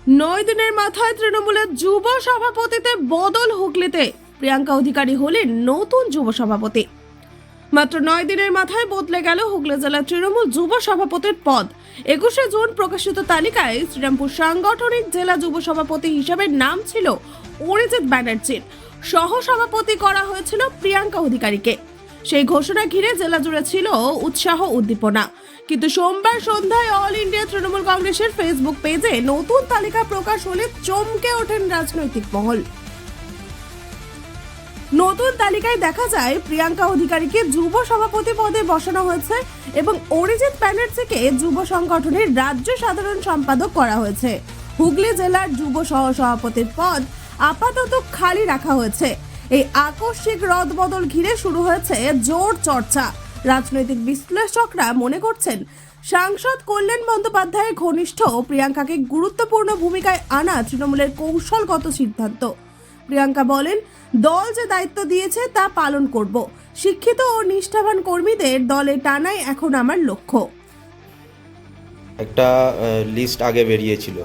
9 দিনের মাথায় তৃণমূলের যুব সভাপতিতে বদল হুগলিতে। প্রিয়াঙ্কা অধিকারী হলেন নতুন যুব সভাপতি। মাত্র 9 দিনের মাথায় বদলে গেল হুগলি জেলা তৃণমূল যুব সভাপতির পদ। 21শে জুন প্রকাশিত তালিকায় শ্রীরামপুর সাংগঠনিক জেলা যুব সভাপতি হিসাবে নাম ছিল অরিজিৎ ব্যানার্জির। সহ সভাপতি করা হয়েছিল প্রিয়াঙ্কা অধিকারীকে। সেই ঘোষণা ঘিরে জেলা জুড়ে ছিল উৎসাহ উদ্দীপনা, কিন্তু সোমবার সন্ধ্যায় অল ইন্ডিয়া তৃণমূল কংগ্রেসের ফেসবুক পেজে নতুন তালিকা প্রকাশ হলে চমকে ওঠেন রাজনৈতিক মহল। নতুন তালিকায় দেখা যায় প্রিয়াঙ্কা অধিকারীকে যুব সভাপতি পদে বসানো হয়েছে এবং অরিজিৎ ব্যানার্জিকে যুব সংগঠনের রাজ্য সাধারণ সম্পাদক করা হয়েছে। হুগলি জেলার যুব সহ সভাপতির পদ আপাতত খালি রাখা হয়েছে। এই আকস্মিক রদবদল ঘিরে শুরু হয়েছে জোর চর্চা। রাজনৈতিক বিশ্লেষকরা মনে করছেন সাংসদ কল্যাণ বন্দ্যোপাধ্যায়ের ঘনিষ্ঠ প্রিয়াঙ্কাকে গুরুত্বপূর্ণ ভূমিকায় আনা তৃণমূলের কৌশলগত সিদ্ধান্ত। প্রিয়াঙ্কা বলেন, দল যে দায়িত্ব দিয়েছে তা পালন করব। শিক্ষিত ও নিষ্ঠাবান কর্মীদের দলে টানাই এখন আমার লক্ষ্য। একটা লিস্ট আগে বেরিয়েছিল,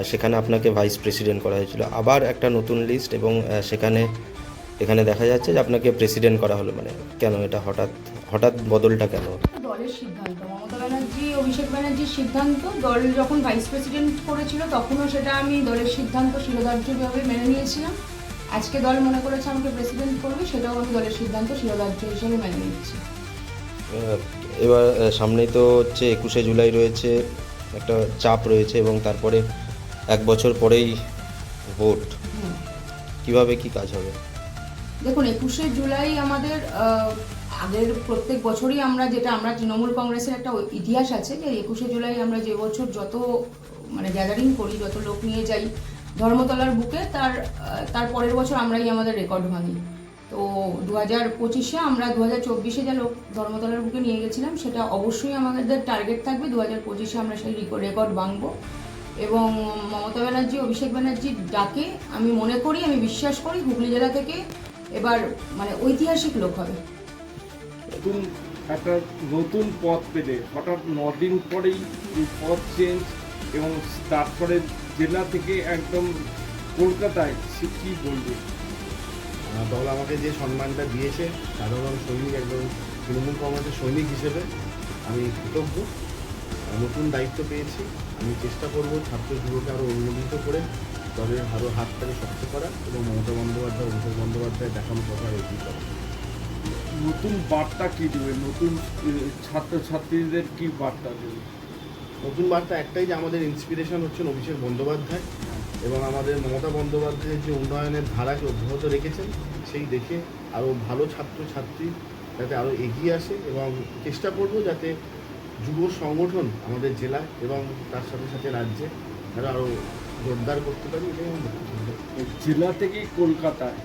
সেখানে আপনাকে ভাইস প্রেসিডেন্ট করা হয়েছিল। আবার একটা নতুন লিস্ট এবং এখানে দেখা যাচ্ছে যে আপনাকে প্রেসিডেন্ট করা হলো। মানে কেন এটা হঠাৎ বদলটা কেন? দলের সিদ্ধান্ত, মমতা ব্যানার্জি অভিষেক ব্যানার্জির সিদ্ধান্ত। দল যখন ভাইস প্রেসিডেন্ট করেছিল তখনও সেটা আমি দলের সিদ্ধান্ত শিরোধার্যভাবে মেনে নিয়েছিলাম। আজকে দল মনে করেছে আমাকে প্রেসিডেন্ট করবে, সেটাও আমি দলের সিদ্ধান্ত শিরোধার্য হিসেবে মেনে নিচ্ছি। এবার সামনেই তো হচ্ছে 21শে জুলাই রয়েছে, একটা চাপ রয়েছে এবং তারপরে 1 বছর পরেই ভোট। কিভাবে কি কাজ হবে? দেখুন, 21শে জুলাই আমাদের আগের প্রত্যেক বছরই আমরা তৃণমূল কংগ্রেসের একটা ইতিহাস আছে যে 21শে জুলাই আমরা যে বছর যত গ্যাদারিং করি, যত লোক নিয়ে যাই ধর্মতলার বুকে, তার পরের বছর আমরাই আমাদের রেকর্ড ভাঙি। তো 2025-এ আমরা 2024-এ যা লোক ধর্মতলার বুকে নিয়ে গেছিলাম সেটা অবশ্যই আমাদের টার্গেট থাকবে 2025-এ আমরা সেই রেকর্ড ভাঙবো। এবং মমতা ব্যানার্জি অভিষেক ব্যানার্জির ডাকে আমি বিশ্বাস করি হুগলি জেলা থেকে এবার ঐতিহাসিক লোক হবে। একটা নতুন পথ পেলে হঠাৎ 9 দিন পরেই পথ চেঞ্জ এবং তারপরে জেলা থেকে একদম কলকাতায়, সে কী বলবে? দল আমাকে যে সম্মানটা দিয়েছে, সাধারণ সৈনিক, একদম তৃণমূল কংগ্রেসের সৈনিক হিসেবে আমি কৃতজ্ঞ। নতুন দায়িত্ব পেয়েছি, আমি চেষ্টা করব ছাত্র যুবকে আরও উন্নতিত করে দলের আরও হাতটাকে শক্ত করা এবং মমতা বন্দ্যোপাধ্যায় অভিষেক বন্দ্যোপাধ্যায় দেখানো কথা এগিয়ে করা। নতুন বার্তা কী দেবে? নতুন ছাত্রছাত্রীদের কী বার্তা দেবে? নতুন বার্তা একটাই, যে আমাদের ইন্সপিরেশন হচ্ছেন অভিষেক বন্দ্যোপাধ্যায় এবং আমাদের মমতা বন্দ্যোপাধ্যায়ের যে উন্নয়নের ধারাকে অব্যাহত রেখেছেন, সেই দেখে আরও ভালো ছাত্রছাত্রী যাতে আরও এগিয়ে আসে এবং চেষ্টা করব যাতে যুব সংগঠন আমাদের জেলায় এবং তার সাথে সাথে রাজ্যে আরও জোরদার করতে পারি। এটাই আমার জেলা থেকে কলকাতায়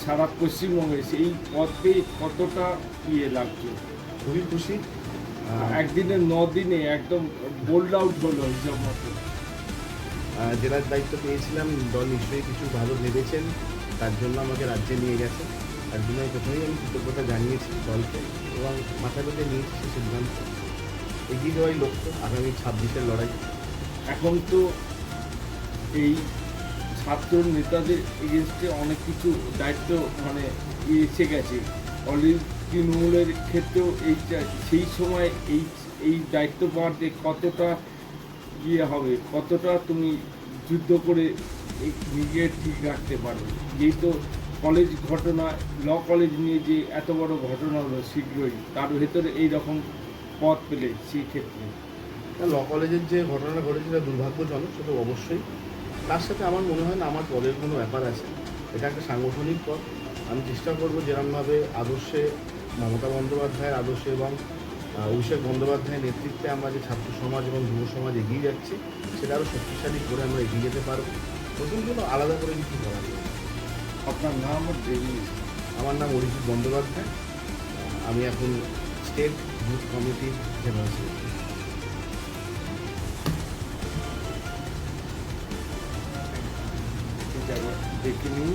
সারা পশ্চিমবঙ্গে সেই পথ পেয়ে কতটা লাগছে? খুবই খুশি। একদিনে 9 দিনে একদম বোল্ড আউট হলো হিসাব মতো। জেলার দায়িত্ব পেয়েছিলাম, দল নিশ্চয়ই কিছু ভালো ভেবেছেন, তার জন্য আমাকে রাজ্যে নিয়ে গেছে। তার জন্য প্রথমেই আমি কৃতজ্ঞতা জানিয়েছি দলকে এবং মাথায় পেতে নিয়েছি সে সিদ্ধান্ত। এগিয়ে যাওয়াই লক্ষ্য, আগামী 26-এর লড়াই। এখন তো এই ছাত্র নেতাদের এগেনস্টে অনেক কিছু দায়িত্ব এসে গেছে অলরেডি তৃণমূলের ক্ষেত্রেও। সেই সময় এই দায়িত্ব পাওয়াতে কতটা হবে, কতটা তুমি যুদ্ধ করে নিজে ঠিক রাখতে পারবে? যেহেতু কলেজ ঘটনা, ল কলেজ নিয়ে যে এত বড় ঘটনা হলো শীঘ্রই, তার ভেতরে এইরকম পথ পেলে সেই ক্ষেত্রে ল কলেজের যে ঘটনা ঘটেছে সেটা দুর্ভাগ্যজনক, সেটা অবশ্যই। তার সাথে আমার মনে হয় না আমার পদের কোনো ব্যাপার আছে। এটা একটা সাংগঠনিক পদ। আমি চেষ্টা করবো যেরকমভাবে আদর্শে মমতা বন্দ্যোপাধ্যায়ের আদর্শে এবং অভিষেক বন্দ্যোপাধ্যায়ের নেতৃত্বে আমরা যে ছাত্র সমাজ এবং যুব সমাজ এগিয়ে যাচ্ছি, সেটা আরও শক্তিশালী করে আমরা এগিয়ে যেতে পারবো। নতুন কোনো আলাদা করে কিছু বলা নেই। আপনার নাম? আমার নাম অরিজিৎ বন্দ্যোপাধ্যায়। আমি এখন স্টেট ইউথ কমিটির জেনারেল সেক্রেটারি। দেখে নিই,